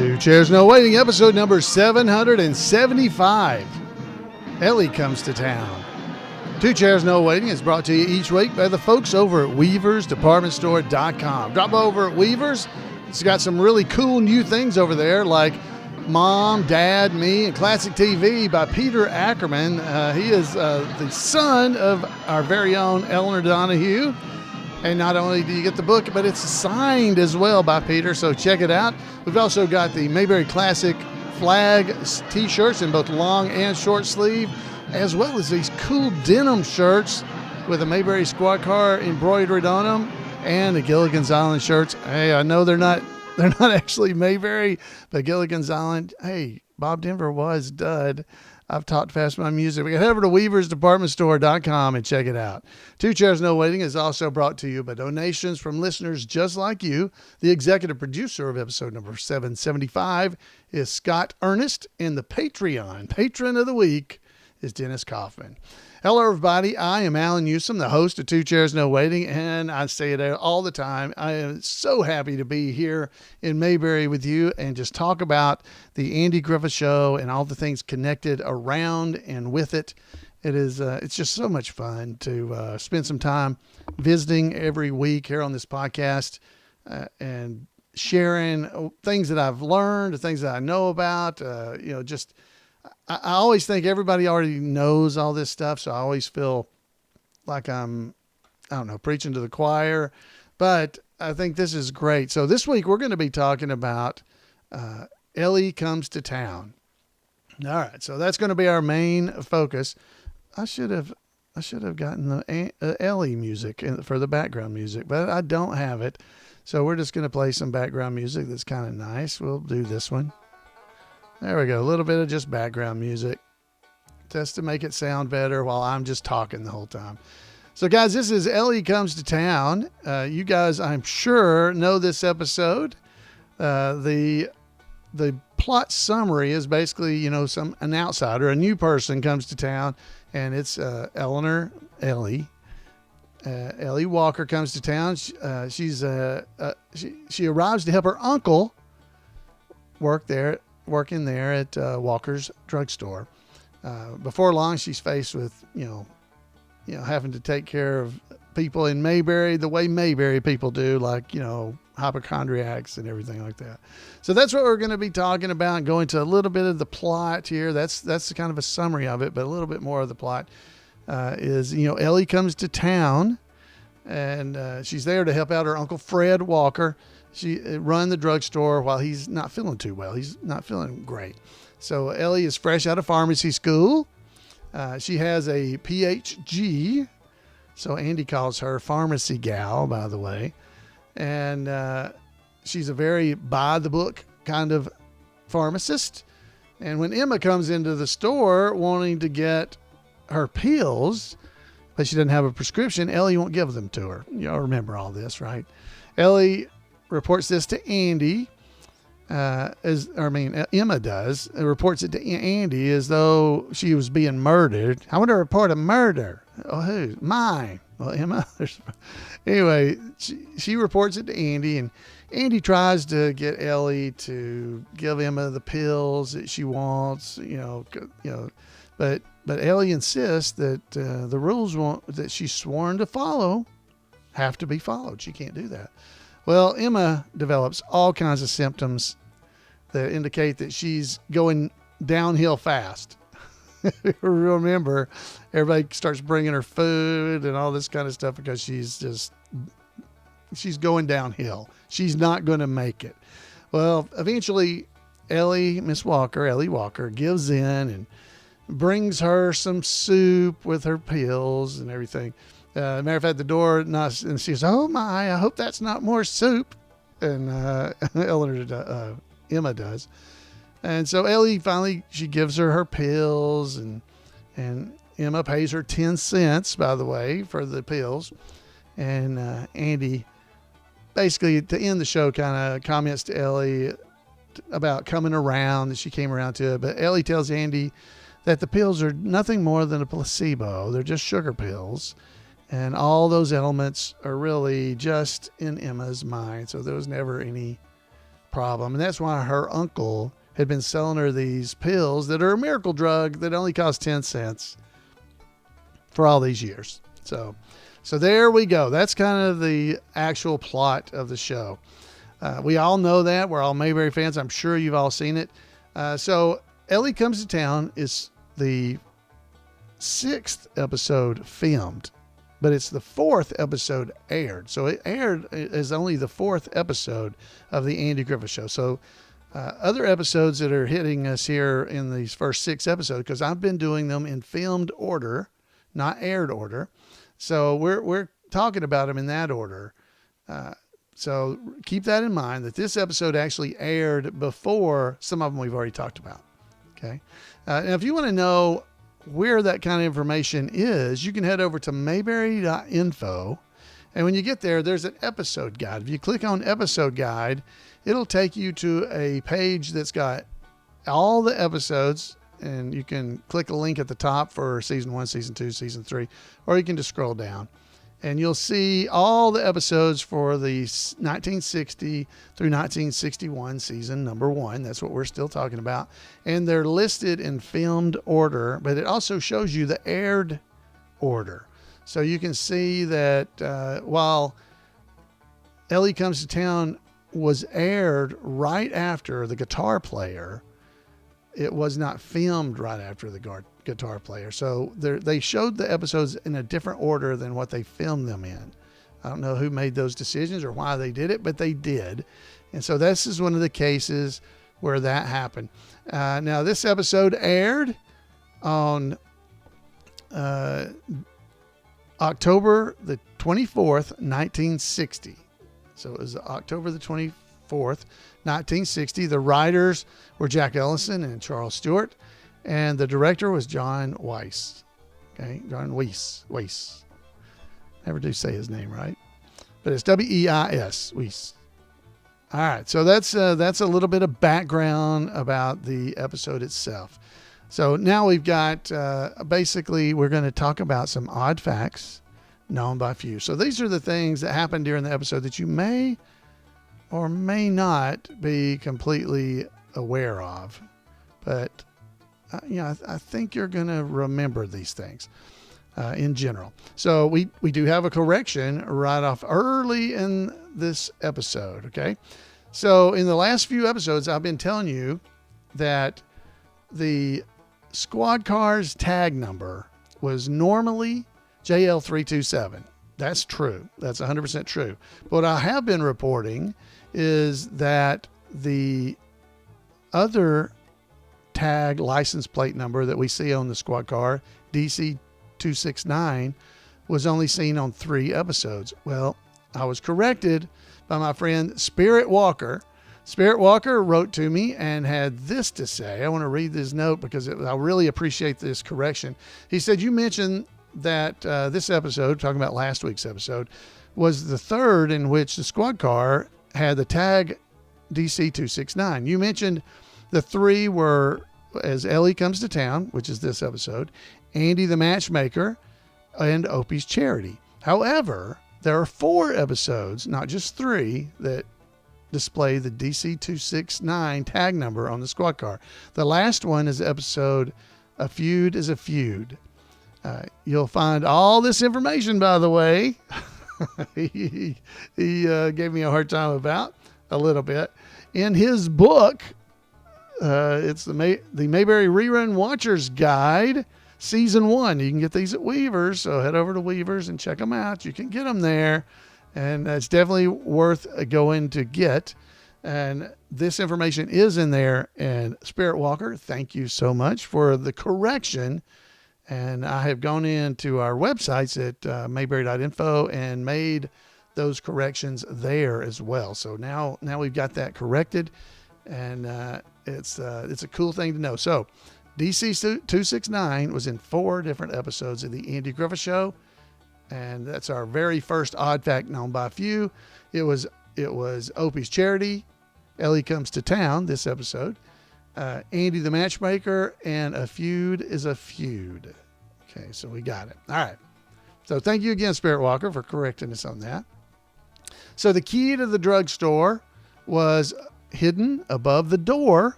Two Chairs No Waiting, episode number 775. Ellie Comes to Town. Two Chairs No Waiting is brought to you each week by the folks over at weaversdepartmentstore.com. Drop over at Weavers. It's got some really cool new things over there like Mom, Dad, Me, and Classic TV by Peter Ackerman. He is the son of our very own Elinor Donahue. And not only do you get the book, but it's signed as well by Peter, so check it out. We've also got the Mayberry Classic flag t-shirts in both long and short sleeve, as well as these cool denim shirts with a Mayberry squad car embroidered on them, and the Gilligan's Island shirts. Hey, I know they're not actually Mayberry, but Gilligan's Island, hey, Bob Denver was dud. I've talked fast my music. We can head over to weaversdepartmentstore.com and check it out. Two Chairs No Waiting is also brought to you by donations from listeners just like you. The executive producer of episode number 775 is Scott Ernest, and the Patreon patron of the week is Dennis Kaufman. Hello, everybody. I am Alan Newsom, the host of Two Chairs No Waiting, and I say it all the time. I am so happy to be here in Mayberry with you and just talk about the Andy Griffith Show and all the things connected around and with it. It's just so much fun to spend some time visiting every week here on this podcast and sharing things that I've learned, things that I know about, I always think everybody already knows all this stuff, so I always feel like I'm, preaching to the choir, but I think this is great. So this week we're going to be talking about Ellie Comes to Town. All right, so that's going to be our main focus. I should have gotten the Ellie music for the background music, but I don't have it, so we're just going to play some background music that's kind of nice. We'll do this one. There we go. A little bit of just background music just to make it sound better while I'm just talking the whole time. So guys, this is Ellie Comes to Town. You guys, I'm sure, know this episode. The plot summary is basically, an outsider, a new person comes to town, and it's Ellie. Ellie Walker comes to town. She arrives to help her uncle working there at Walker's drugstore. Before long, she's faced with, having to take care of people in Mayberry the way Mayberry people do, like, hypochondriacs and everything like that. So that's what we're going to be talking about and go into a little bit of the plot here. That's kind of a summary of it, but a little bit more of the plot is, Ellie comes to town and she's there to help out her Uncle Fred Walker. She run the drugstore while he's not feeling too well. He's not feeling great. So Ellie is fresh out of pharmacy school. She has a Ph.G. So Andy calls her pharmacy gal, by the way. And she's a very by-the-book kind of pharmacist. And when Emma comes into the store wanting to get her pills, but she doesn't have a prescription, Ellie won't give them to her. Y'all remember all this, right? Ellie reports this to Andy, Emma does. Reports it to Andy as though she was being murdered. I want to report a murder. Oh, who? Mine. Well, Emma. Anyway, she reports it to Andy, and Andy tries to get Ellie to give Emma the pills that she wants, but Ellie insists that the rules that she's sworn to follow have to be followed. She can't do that. Well, Emma develops all kinds of symptoms that indicate that she's going downhill fast. Remember, everybody starts bringing her food and all this kind of stuff because she's going downhill. She's not going to make it. Well, eventually, Ellie Walker gives in and brings her some soup with her pills and everything. Matter of fact, the door knocks and she says, "Oh my, I hope that's not more soup." And Emma does. And so Ellie finally, she gives her pills, and Emma pays her 10 cents, by the way, for the pills. And Andy basically, to end the show, kind of comments to Ellie about coming around, that she came around to it. But Ellie tells Andy that the pills are nothing more than a placebo. They're just sugar pills. And all those elements are really just in Emma's mind. So there was never any problem, and that's why her uncle had been selling her these pills that are a miracle drug that only cost 10 cents for all these years. So there we go. That's kind of the actual plot of the show. We all know that. We're all Mayberry fans. I'm sure you've all seen it. So Ellie Comes to Town is the 6th episode filmed, but it's the 4th episode aired. So it aired as only the 4th episode of the Andy Griffith Show. So other episodes that are hitting us here in these first 6 episodes, because I've been doing them in filmed order, not aired order. So we're talking about them in that order. So keep that in mind, that this episode actually aired before some of them we've already talked about. Okay. Now, if you want to know where that kind of information is, you can head over to mayberry.info. And when you get there, there's an episode guide. If you click on episode guide, it'll take you to a page that's got all the episodes, and you can click a link at the top for season 1, season 2, season 3, or you can just scroll down and you'll see all the episodes for the 1960 through 1961 season number 1. That's what we're still talking about. And they're listed in filmed order, but it also shows you the aired order. So you can see that while Ellie Comes to Town was aired right after The Guitar Player, it was not filmed right after The Guitar Player. So they showed the episodes in a different order than what they filmed them in. I don't know who made those decisions or why they did it, but they did. And so this is one of the cases where that happened. Now, this episode aired on October the 24th, 1960. So it was October the 24th, 1960. The writers were Jack Ellison and Charles Stewart, and the director was John Weiss. Okay, John Weiss. Never do say his name right, but it's Weiss. Weiss. All right, so that's a little bit of background about the episode itself. So now we've got basically we're going to talk about some odd facts known by few. So these are the things that happened during the episode that you may or may not be completely aware of, but I think you're going to remember these things in general. So we do have a correction right off early in this episode. Okay. So in the last few episodes, I've been telling you that the squad car's tag number was normally JL327. That's true. That's 100% true. But what I have been reporting is that the other tag license plate number that we see on the squad car, DC269, was only seen on 3 episodes. Well, I was corrected by my friend Spirit Walker. Spirit Walker wrote to me and had this to say. I want to read this note because I really appreciate this correction. He said, you mentioned that this episode, talking about last week's episode, was the 3rd in which the squad car had the tag DC269. You mentioned the 3 were as Ellie Comes to Town, which is this episode, Andy the Matchmaker, and Opie's Charity. However, there are 4 episodes, not just 3, that display the DC269 tag number on the squad car. The last one is episode A Feud is a Feud. You'll find all this information, by the way. he gave me a hard time about a little bit in his book. It's the Mayberry Rerun Watchers Guide, Season 1. You can get these at Weaver's, so head over to Weaver's and check them out. You can get them there, and it's definitely worth going to get. And this information is in there. And Spirit Walker, thank you so much for the correction. And I have gone into our websites at mayberry.info and made those corrections there as well. So now we've got that corrected, and it's a cool thing to know. So DC269 was in 4 different episodes of the Andy Griffith Show, and that's our very first odd fact known by few. It was Opie's Charity, Ellie Comes to Town, this episode, Andy the Matchmaker, and A Feud is a Feud. Okay, so we got it. All right. So thank you again, Spirit Walker, for correcting us on that. So the key to the drugstore was hidden above the door.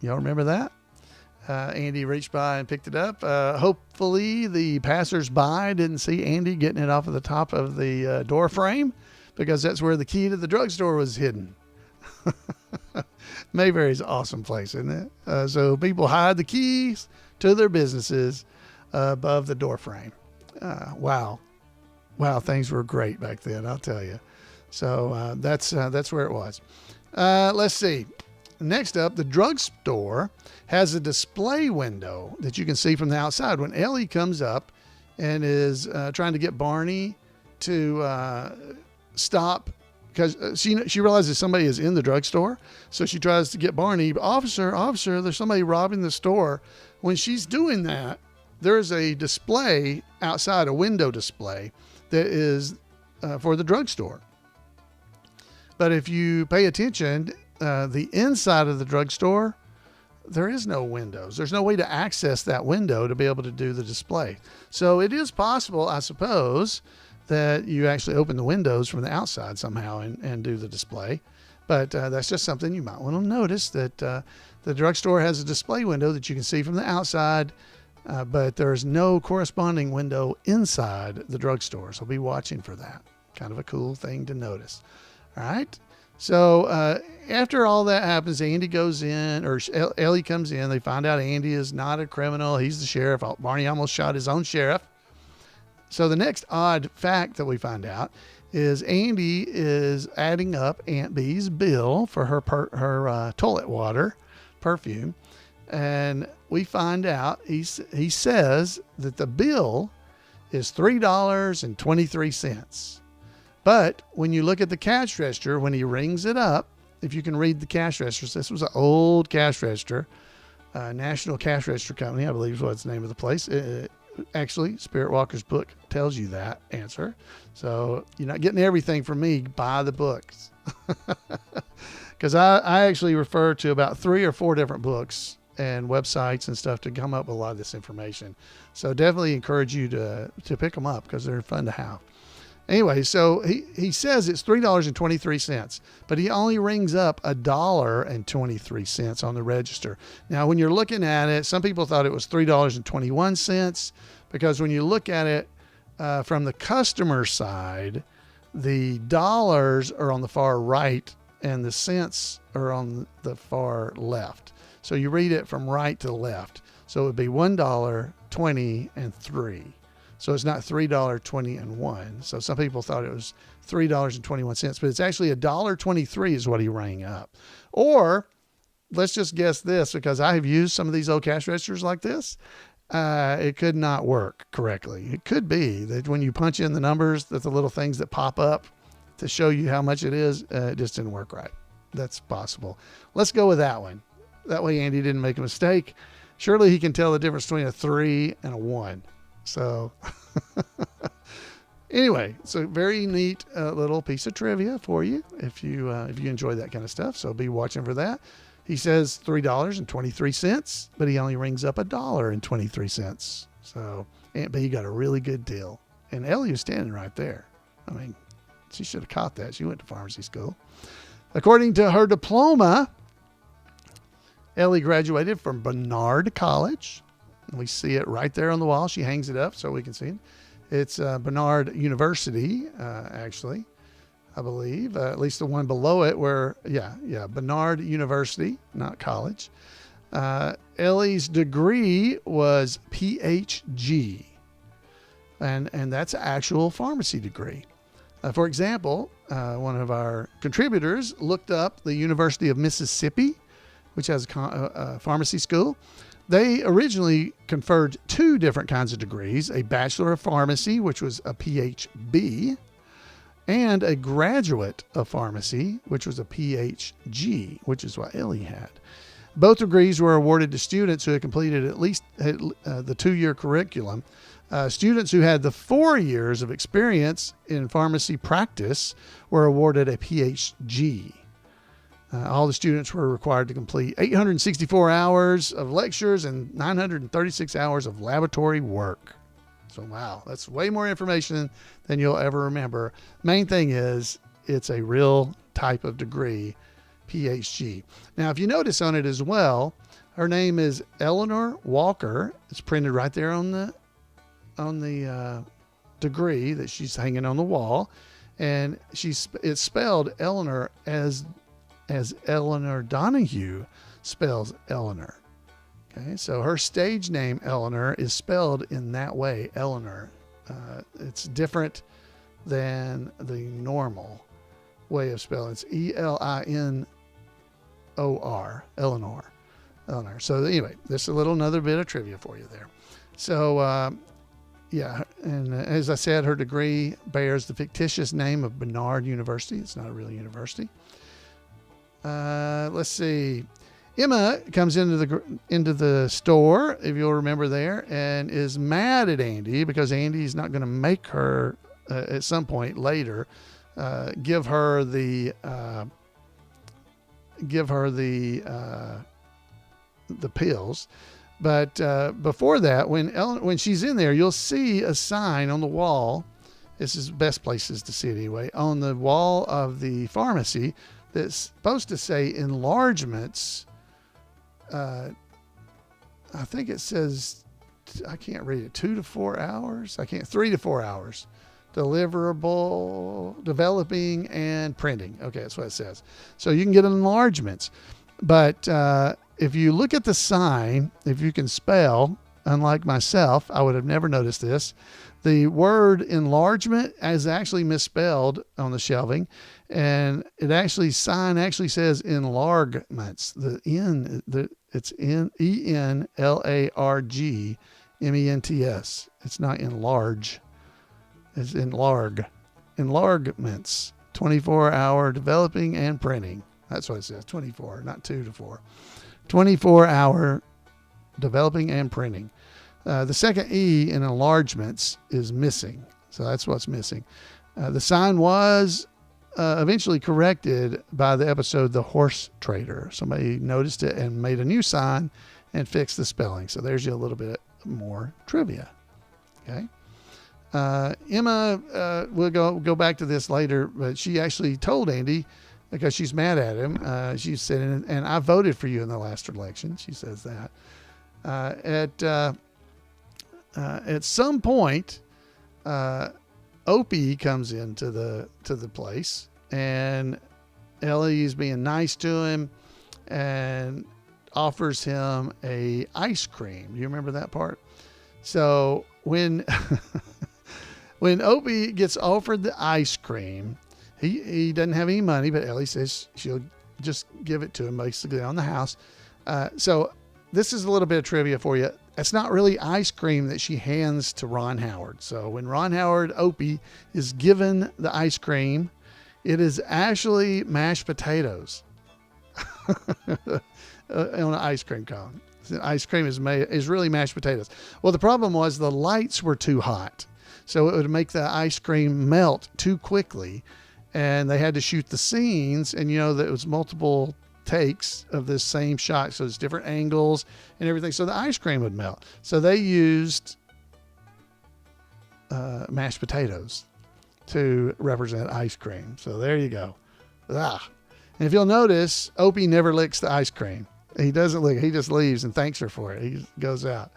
Y'all remember that? Andy reached by and picked it up. Hopefully the passersby didn't see Andy getting it off of the top of the door frame, because that's where the key to the drugstore was hidden. Mayberry's an awesome place, isn't it? So people hide the keys to their businesses above the door frame. Wow, things were great back then, I'll tell you. So that's where it was. Let's see. Next up, the drugstore has a display window that you can see from the outside. When Ellie comes up and is trying to get Barney to stop, because she realizes somebody is in the drugstore, so she tries to get Barney. Officer, there's somebody robbing the store. When she's doing that, there's a display outside, a window display that is for the drugstore. But if you pay attention, the inside of the drugstore, there is no windows. There's no way to access that window to be able to do the display. So it is possible, I suppose, that you actually open the windows from the outside somehow and do the display. But that's just something you might want to notice, that the drugstore has a display window that you can see from the outside, but there's no corresponding window inside the drugstore. So be watching for that. Kind of a cool thing to notice. All right. So after all that happens, Andy goes in, or Ellie comes in. They find out Andy is not a criminal. He's the sheriff. Barney almost shot his own sheriff. So the next odd fact that we find out is Andy is adding up Aunt Bee's bill for her toilet water, perfume. And we find out he says that the bill is $3.23. But when you look at the cash register, when he rings it up, if you can read the cash registers, this was an old cash register, National Cash Register Company, I believe is what's the name of the place. Actually, Spirit Walker's book tells you that answer. So you're not getting everything from me. Buy the books. Because I actually refer to about 3 or 4 different books and websites and stuff to come up with a lot of this information. So definitely encourage you to pick them up, because they're fun to have. Anyway, so he says it's $3.23, but he only rings up $1.23 on the register. Now, when you're looking at it, some people thought it was $3.21, because when you look at it from the customer side, the dollars are on the far right and the cents are on the far left. So you read it from right to left. So it would be $1, 20, and 3. So it's not $3.20 and 1. So some people thought it was $3.21, but it's actually $1.23 is what he rang up. Or let's just guess this, because I have used some of these old cash registers like this. It could not work correctly. It could be that when you punch in the numbers, that the little things that pop up to show you how much it is, it just didn't work right. That's possible. Let's go with that one. That way Andy didn't make a mistake. Surely he can tell the difference between a 3 and a 1. So anyway, it's a very neat little piece of trivia for you if you enjoy that kind of stuff. So be watching for that. He says $3.23, but he only rings up $1.23. So Aunt B got a really good deal. And Ellie was standing right there. I mean, she should have caught that. She went to pharmacy school. According to her diploma, Ellie graduated from Barnard College. We see it right there on the wall. She hangs it up so we can see it. It's Barnard University, actually, I believe. At least the one below it Barnard University, not college. Ellie's degree was Ph.G. And that's an actual pharmacy degree. For example, one of our contributors looked up the University of Mississippi, which has a pharmacy school. They originally conferred 2 different kinds of degrees, a Bachelor of Pharmacy, which was a Ph.B., and a Graduate of Pharmacy, which was a Ph.G., which is what Ellie had. Both degrees were awarded to students who had completed at least the 2-year curriculum. Students who had the 4 years of experience in pharmacy practice were awarded a Ph.G. All the students were required to complete 864 hours of lectures and 936 hours of laboratory work. So, wow, that's way more information than you'll ever remember. Main thing is it's a real type of degree, Ph.G. Now, if you notice on it as well, her name is Elinor Walker. It's printed right there on the degree that she's hanging on the wall, and it's spelled Elinor as Elinor Donahue spells Elinor. Okay, so her stage name Elinor is spelled in that way, Elinor. It's different than the normal way of spelling. It's Elinor, Elinor. So anyway, there's another bit of trivia for you there. So yeah, and as I said, her degree bears the fictitious name of Barnard University. It's not a real university. Let's see. Emma comes into the store, if you'll remember there, and is mad at Andy because Andy's not going to make her at some point later give her the pills. But before that, when she's in there, you'll see a sign on the wall. This is the best places to see it anyway. On the wall of the pharmacy that's supposed to say enlargements. I think it says, I can't read it, 2 to 4 hours. 3 to 4 hours. Deliverable, developing, and printing. Okay, that's what it says. So you can get enlargements. But if you look at the sign, if you can spell, unlike myself, I would have never noticed this. The word enlargement is actually misspelled on the shelving, and sign actually says enlargements. It's ENLARGMENTS. It's not enlarge. It's enlargements. 24-hour developing and printing. That's what it says. 24, not 2 to 4. 24-hour developing and printing. The second E in enlargements is missing. So that's what's missing. The sign was eventually corrected by the episode The Horse Trader. Somebody noticed it and made a new sign and fixed the spelling. So there's you a little bit more trivia. Okay. Emma, we'll go back to this later, but she actually told Andy, because she's mad at him, she said, and I voted for you in the last election. She says that. At some point, Opie comes into the place, and Ellie is being nice to him and offers him a ice cream. Do you remember that part? So when Opie gets offered the ice cream, he doesn't have any money, but Ellie says she'll just give it to him basically on the house. So this is a little bit of trivia for you. It's not really ice cream that she hands to Ron Howard. So when Ron Howard, Opie, is given the ice cream, it is actually mashed potatoes on an ice cream cone. The ice cream is really mashed potatoes. Well, the problem was the lights were too hot, so it would make the ice cream melt too quickly, and they had to shoot the scenes, and there was multiple takes of this same shot, so it's different angles and everything, so the ice cream would melt. So they used mashed potatoes to represent ice cream. So there you go. And if you'll notice, Opie never licks the ice cream. He doesn't lick. He just leaves and thanks her for it. He goes out.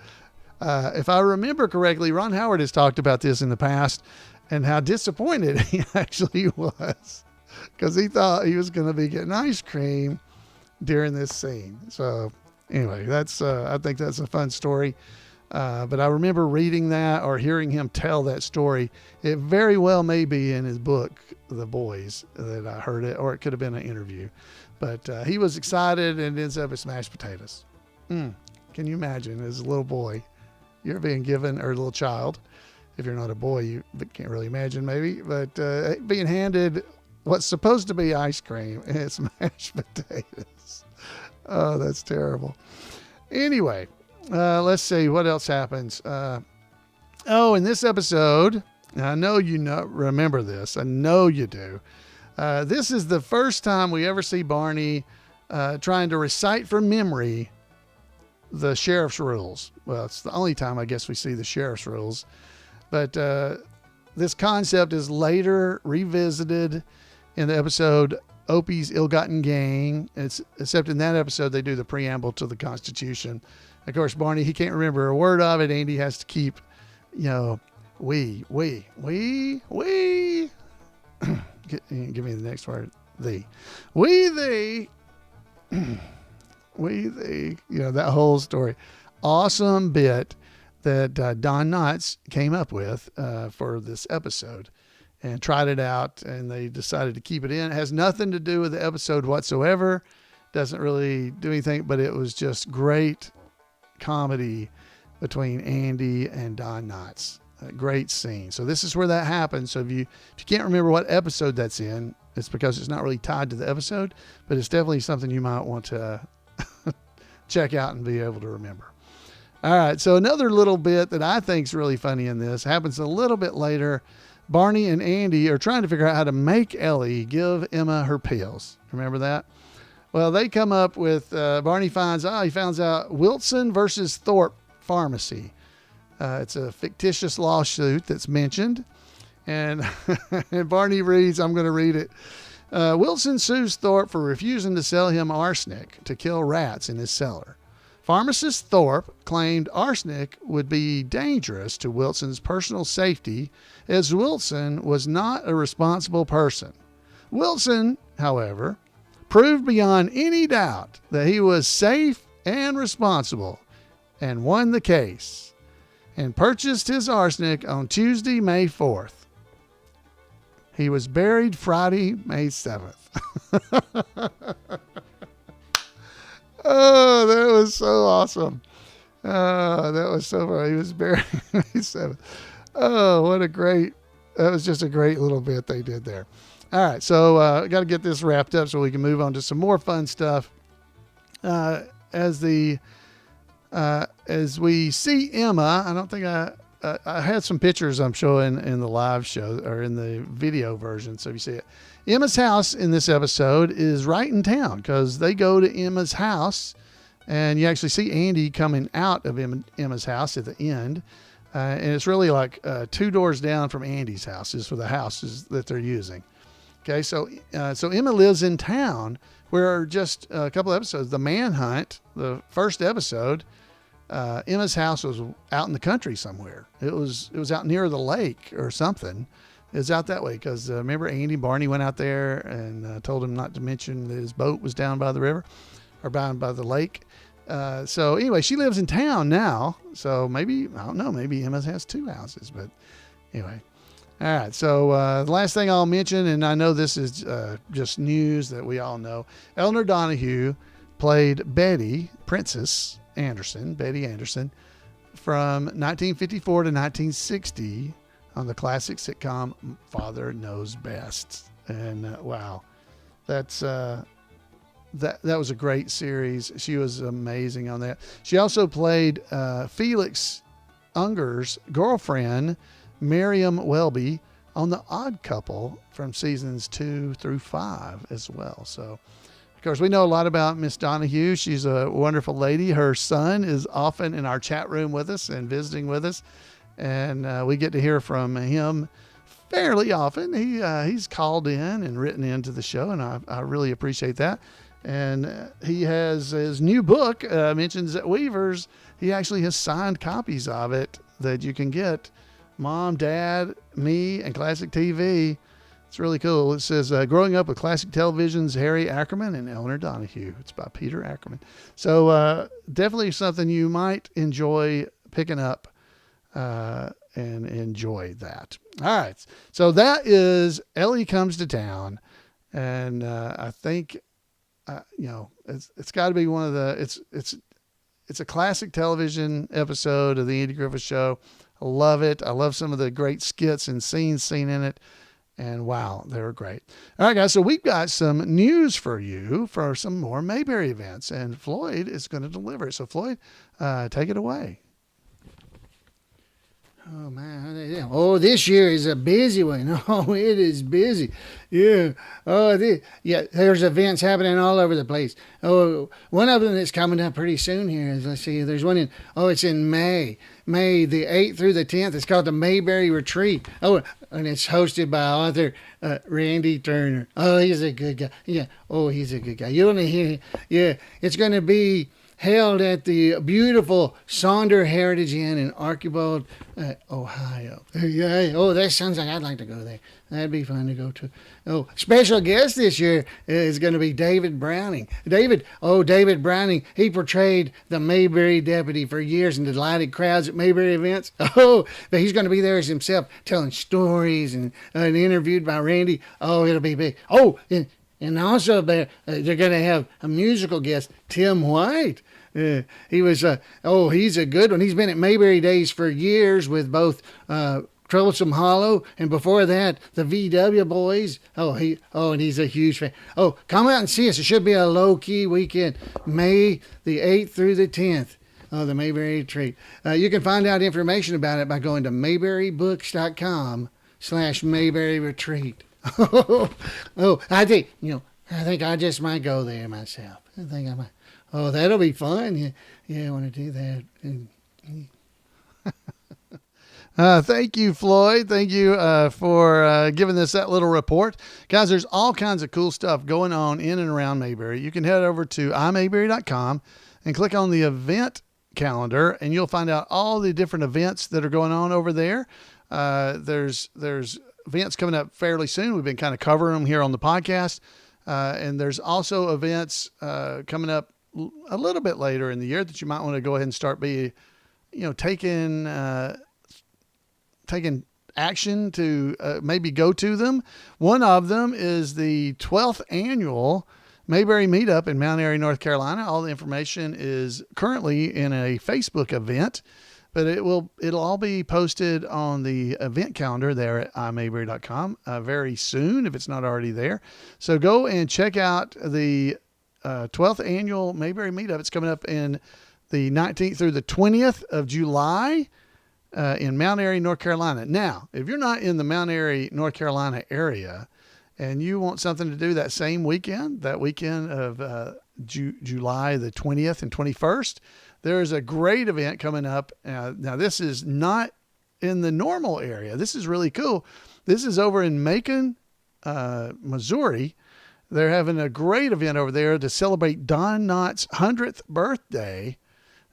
If I remember correctly, Ron Howard has talked about this in the past and how disappointed he actually was, because he thought he was going to be getting ice cream during this scene. So anyway, I think that's a fun story. But I remember reading that or hearing him tell that story. It very well may be in his book, The Boys, that I heard it, or it could have been an interview. But he was excited and ends up with mashed potatoes. Can you imagine, as a little boy, you're being given, or a little child, if you're not a boy, you can't really imagine maybe, but being handed what's supposed to be ice cream, and it's mashed potatoes. Oh, that's terrible. Anyway, let's see what else happens. In this episode, I know you remember this. I know you do. This is the first time we ever see Barney trying to recite from memory the sheriff's rules. Well, it's the only time I guess we see the sheriff's rules. But this concept is later revisited in the episode Opie's ill-gotten gain. Except in that episode, they do the preamble to the Constitution. Of course, Barney, he can't remember a word of it. Andy has to keep, we. Give me the next word. We, thee. We, thee. That whole story. Awesome bit that Don Knotts came up with for this episode and tried it out, and they decided to keep it in. It has nothing to do with the episode whatsoever. Doesn't really do anything, but it was just great comedy between Andy and Don Knotts. A great scene. So this is where that happens. So if you can't remember what episode that's in, it's because it's not really tied to the episode, but it's definitely something you might want to check out and be able to remember. All right. So another little bit that I think is really funny in this happens a little bit later. Barney and Andy are trying to figure out how to make Ellie give Emma her pills. Remember that? Well, they come up with, Barney finds out Wilson versus Thorpe Pharmacy. It's a fictitious lawsuit that's mentioned. And, and Barney reads, I'm going to read it. Wilson sues Thorpe for refusing to sell him arsenic to kill rats in his cellar. Pharmacist Thorpe claimed arsenic would be dangerous to Wilson's personal safety, as Wilson was not a responsible person. Wilson, however, proved beyond any doubt that he was safe and responsible and won the case and purchased his arsenic on Tuesday, May 4th. He was buried Friday, May 7th. Oh, that was so awesome. That was so funny. He was buried May 7th. Oh, that was just a great little bit they did there. All right, so got to get this wrapped up so we can move on to some more fun stuff. As we see Emma, I don't think I had some pictures I'm showing in the live show or in the video version, so if you see it. Emma's house in this episode is right in town because they go to Emma's house, and you actually see Andy coming out of Emma's house at the end. And it's really like 2 doors down from Andy's house is for the houses that they're using. Okay, so Emma lives in town where just a couple episodes, the manhunt, the first episode, Emma's house was out in the country somewhere. It was out near the lake or something. It was out that way because remember Andy and Barney went out there and told him not to mention that his boat was down by the river or down by the lake. So anyway, she lives in town now. So maybe, I don't know, maybe Emma has 2 houses, but anyway. All right. So the last thing I'll mention, and I know this is just news that we all know, Elinor Donahue played Betty Anderson from 1954 to 1960 on the classic sitcom Father Knows Best. And wow, that was a great series. She was amazing on that. She also played Felix Unger's girlfriend, Miriam Welby, on The Odd Couple from seasons 2 through 5 as well. So, of course, we know a lot about Miss Donahue. She's a wonderful lady. Her son is often in our chat room with us and visiting with us. And we get to hear from him fairly often. He's called in and written into the show, and I really appreciate that. And he has his new book, mentions at Weavers. He actually has signed copies of it that you can get. Mom, Dad, me, and Classic TV. It's really cool. It says, Growing Up with Classic Television's Harry Ackerman and Elinor Donahue. It's by Peter Ackerman. So definitely something you might enjoy picking up and enjoy that. All right. So that is Ellie Comes to Town. And I think, it's got to be one of the, it's a classic television episode of the Andy Griffith Show. I love it. I love some of the great skits and scenes seen in it. And wow, they were great. All right, guys. So we've got some news for you for some more Mayberry events, and Floyd is going to deliver it. So Floyd, take it away. Oh, man. Oh, this year is a busy one. Oh, it is busy. Yeah. Oh, there's events happening all over the place. Oh, one of them that's coming up pretty soon here is, let's see, there's one it's in May the 8th through the 10th. It's called the Mayberry Retreat. Oh, and it's hosted by author Randy Turner. Oh, he's a good guy. Yeah. Oh, he's a good guy. You want to hear? Yeah. It's going to be held at the beautiful Sonder Heritage Inn in Archibald, Ohio. Yeah. Oh, that sounds like I'd like to go there. That'd be fun to go to. Oh, special guest this year is going to be David Browning. David Browning, he portrayed the Mayberry deputy for years and delighted crowds at Mayberry events. Oh, but he's going to be there as himself, telling stories and interviewed by Randy. Oh, it'll be big. Oh, and also they're going to have a musical guest, Tim White. He's a good one. He's been at Mayberry Days for years with both Troublesome Hollow, and before that, the VW Boys. And he's a huge fan. Oh, come out and see us. It should be a low-key weekend, May the 8th through the 10th. Oh, the Mayberry Retreat. You can find out information about it by going to mayberrybooks.com/Mayberry Retreat. I think I just might go there myself. I think I might. Oh, that'll be fun. Yeah, I want to do that. Thank you, Floyd. Thank you for giving us that little report. Guys, there's all kinds of cool stuff going on in and around Mayberry. You can head over to imayberry.com and click on the event calendar, and you'll find out all the different events that are going on over there. There's events coming up fairly soon. We've been kind of covering them here on the podcast. And there's also events coming up a little bit later in the year that you might want to go ahead and start taking action to maybe go to them. One of them is the 12th annual Mayberry Meet-up in Mount Airy, North Carolina. All the information is currently in a Facebook event, but it'll all be posted on the event calendar there at imayberry.com very soon, if it's not already there. So go and check out the 12th annual Mayberry Meetup. It's coming up in the 19th through the 20th of July in Mount Airy, North Carolina. Now, if you're not in the Mount Airy, North Carolina area and you want something to do that same weekend, that weekend of July the 20th and 21st, there's a great event coming up. Now, this is not in the normal area. This is really cool. This is over in Macon, Missouri. They're having a great event over there to celebrate Don Knotts' 100th birthday.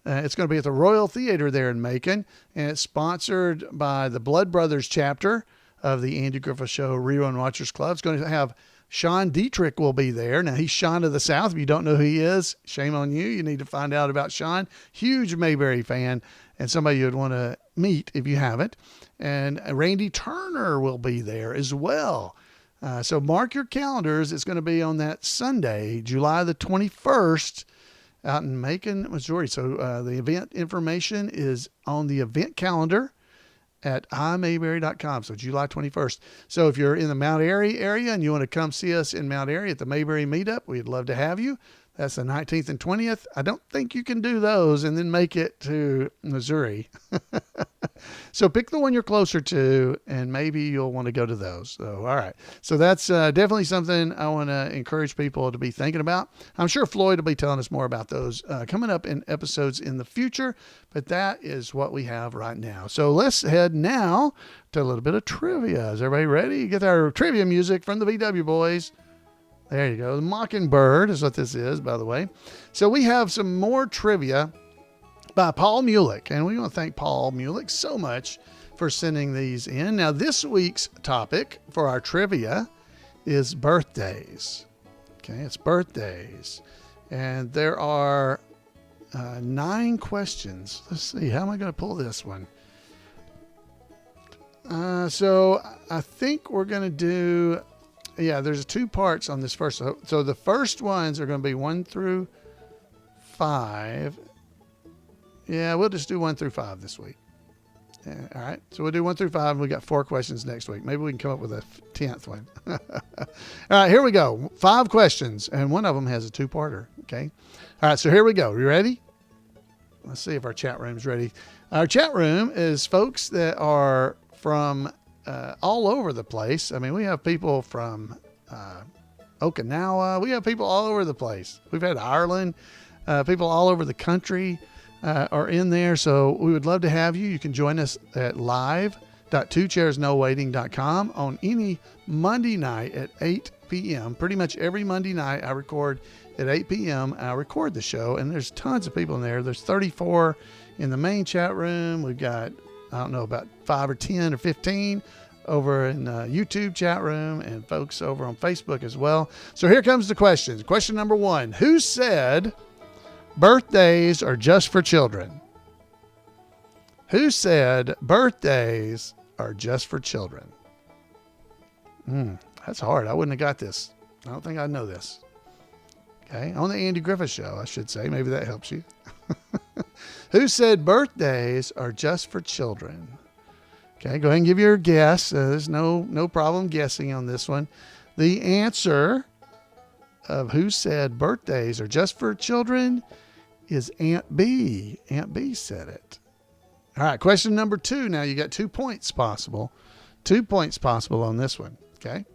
It's going to be at the Royal Theater there in Macon, and it's sponsored by the Blood Brothers chapter of the Andy Griffith Show Rerun Watchers Club. It's going to have Sean Dietrich will be there. Now, he's Sean of the South. If you don't know who he is, shame on you. You need to find out about Sean. Huge Mayberry fan and somebody you'd want to meet if you haven't. And Randy Turner will be there as well. So mark your calendars. It's going to be on that Sunday, July the 21st, out in Macon, Missouri. So the event information is on the event calendar at imayberry.com. So July 21st. So if you're in the Mount Airy area and you want to come see us in Mount Airy at the Mayberry Meetup, we'd love to have you. That's the 19th and 20th. I don't think you can do those and then make it to Missouri. So pick the one you're closer to, and maybe you'll want to go to those. So, all right. So that's definitely something I want to encourage people to be thinking about. I'm sure Floyd will be telling us more about those coming up in episodes in the future, but that is what we have right now. So let's head now to a little bit of trivia. Is everybody ready? Get our trivia music from the VW Boys. There you go. The Mockingbird is what this is, by the way. So we have some more trivia by Paul Mulik, and we want to thank Paul Mulik so much for sending these in. Now, this week's topic for our trivia is birthdays. Okay, it's birthdays. And there are 9 questions. Let's see, how am I going to pull this one? So I think we're going to do... Yeah, there's 2 parts on this first. So the first ones are going to be 1 through 5. Yeah, we'll just do 1 through 5 this week. Yeah, all right. So we'll do 1 through 5. And we got 4 questions next week. Maybe we can come up with a 10th one. All right, here we go. 5 questions, and one of them has a 2-parter. Okay. All right. So here we go. You ready? Let's see if our chat room's ready. Our chat room is folks that are from all over the place. I mean, we have people from Okinawa. We have people all over the place. We've had Ireland, people all over the country are in there. So we would love to have you. You can join us at live www.twochairsnowaiting.com on any Monday night at 8 p.m. Pretty much every Monday night I record at 8 p.m. I record the show, and there's tons of people in there. There's 34 in the main chat room. We've got, I don't know, about 5 or 10 or 15 over in the YouTube chat room, and folks over on Facebook as well. So here comes the questions. Question number 1. Who said birthdays are just for children? Who said birthdays are just for children? That's hard. I wouldn't have got this. I don't think I know this. Okay. On the Andy Griffith Show, I should say. Maybe that helps you. Who said birthdays are just for children? Okay. Go ahead and give your guess. There's no problem guessing on this one. The answer of who said birthdays are just for children is Aunt B. Aunt B said it. All right. Question number 2. Now you got 2 points possible. 2 points possible on this one. Okay.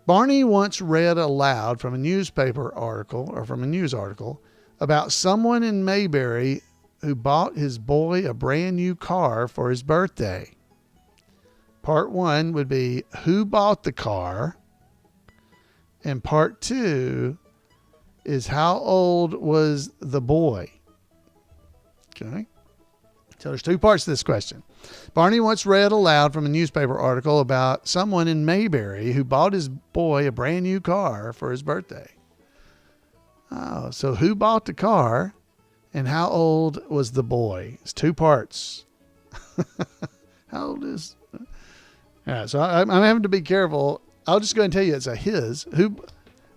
Barney once read aloud from a newspaper article or from a news article about someone in Mayberry who bought his boy a brand new car for his birthday. Part 1 would be who bought the car, and part 2 is how old was the boy. Okay. So there's 2 parts to this question. Barney once read aloud from a newspaper article about someone in Mayberry who bought his boy a brand new car for his birthday. Oh, so who bought the car and how old was the boy? It's 2 parts. How old is... All right, so I'm having to be careful. I'll just go and tell you it's his.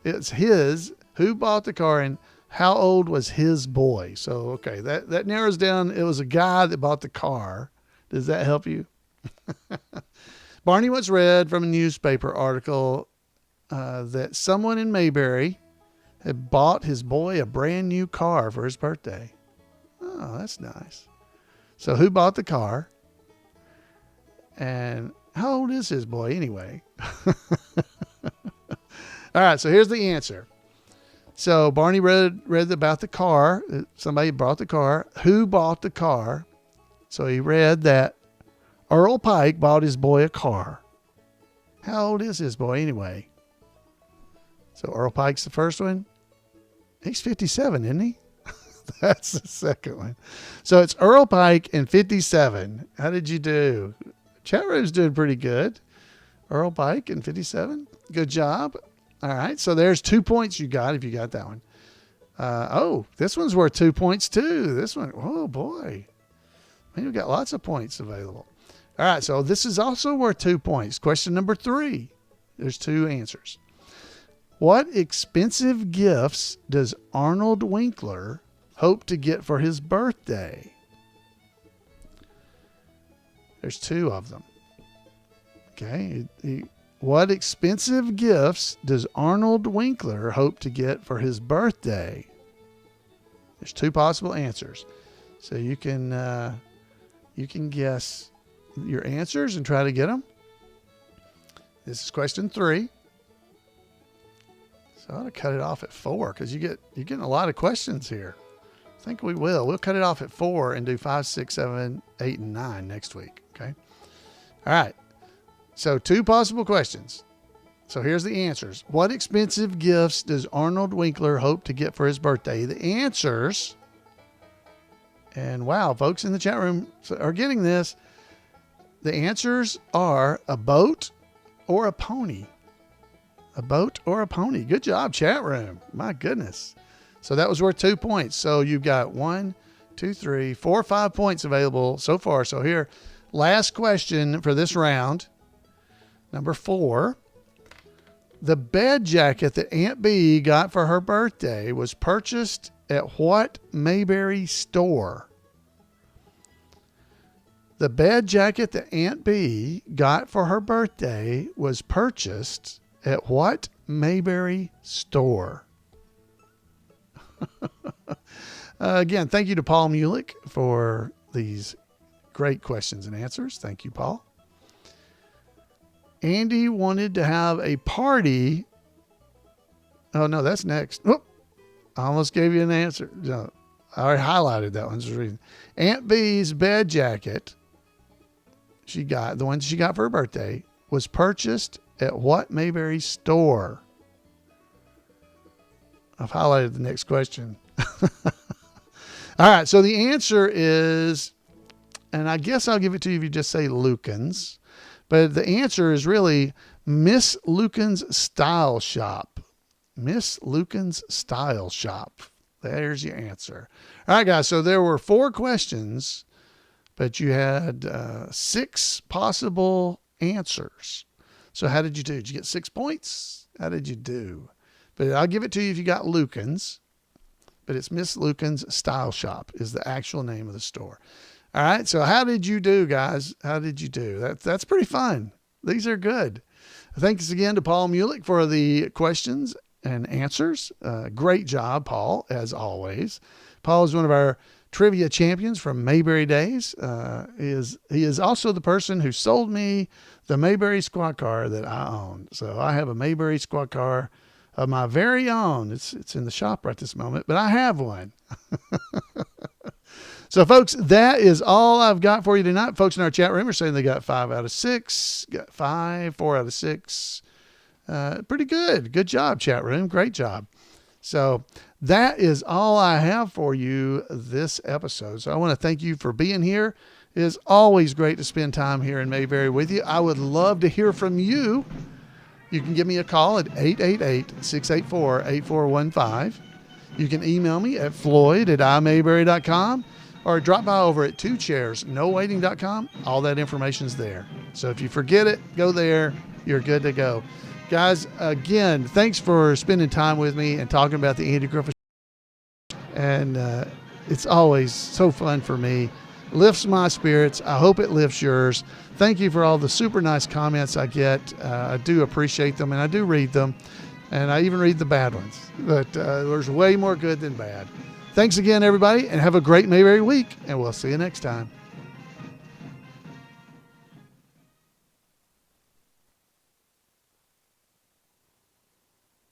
It's his. Who bought the car and how old was his boy? So, okay, that narrows down. It was a guy that bought the car. Does that help you? Barney once read from a newspaper article that someone in Mayberry had bought his boy a brand new car for his birthday. Oh, that's nice. So who bought the car? And how old is his boy anyway? All right, so here's the answer. So Barney read about the car. Somebody bought the car. Who bought the car? So he read that Earl Pike bought his boy a car. How old is his boy anyway? So Earl Pike's the first one. He's 57, isn't he? That's the second one. So it's Earl Pike and 57. How did you do? Chat room's doing pretty good. Earl Pike and 57. Good job. All right. So there's 2 points you got if you got that one. This one's worth 2 points too. This one. Oh boy. Man, we've got lots of points available. All right. So this is also worth 2 points. Question number 3. There's 2 answers. What expensive gifts does Arnold Winkler hope to get for his birthday? There's 2 of them. Okay. What expensive gifts does Arnold Winkler hope to get for his birthday? There's 2 possible answers. So you can guess your answers and try to get them. This is question 3. So I ought to cut it off at 4 because you're getting a lot of questions here. I think we will. We'll cut it off at 4 and do 5, 6, 7, 8, and 9 next week. Okay. All right. So 2 possible questions. So here's the answers. What expensive gifts does Arnold Winkler hope to get for his birthday? The answers, and wow, folks in the chat room are getting this. The answers are a boat or a pony. A boat or a pony. Good job, chat room. My goodness. So that was worth 2 points. So you've got 1, 2, 3, 4, 5 points available so far. So here, last question for this round. Number 4, the bed jacket that Aunt B got for her birthday was purchased at what Mayberry store? The bed jacket that Aunt B got for her birthday was purchased at what Mayberry store? Again, thank you to Paul Mulik for these great questions and answers. Thank you, Paul. Andy wanted to have a party. Oh, no, that's next. Oh, I almost gave you an answer. No, I already highlighted that one. Aunt B's bed jacket. she got, the one she got for her birthday, was purchased at what Mayberry store? I've highlighted the next question. All right, so the answer is, and I guess I'll give it to you if you just say Lucan's, but the answer is really Miss Lucan's Style Shop. Miss Lucan's Style Shop. There's your answer. All right, guys, so there were 4 questions, but you had 6 possible answers. So how did you do? Did you get 6 points? How did you do? But I'll give it to you if you got Lucan's. But it's Miss Lucan's Style Shop is the actual name of the store. All right, so how did you do, guys? How did you do? That's pretty fun. These are good. Thanks again to Paul Mulik for the questions and answers. Great job, Paul, as always. Paul is one of our trivia champions from Mayberry days. He is also the person who sold me the Mayberry squad car that I own. So I have a Mayberry squad car of my very own. It's in the shop right this moment, but I have one. So, folks, that is all I've got for you tonight. Folks in our chat room are saying they got 5 out of 6, got 5, 4 out of 6. Pretty good. Good job, chat room. Great job. So that is all I have for you this episode. So I want to thank you for being here. It is always great to spend time here in Mayberry with you. I would love to hear from you. You can give me a call at 888-684-8415. You can email me at floyd@imayberry.com or drop by over at 2chairsnowaiting.com. All that information's there. So if you forget it, go there. You're good to go. Guys, again, thanks for spending time with me and talking about the Andy Griffith Show. And it's always so fun for me. Lifts my spirits. I hope it lifts yours. Thank you for all the super nice comments I get. I do appreciate them, and I do read them. And I even read the bad ones. But there's way more good than bad. Thanks again, everybody, and have a great Mayberry week, and we'll see you next time.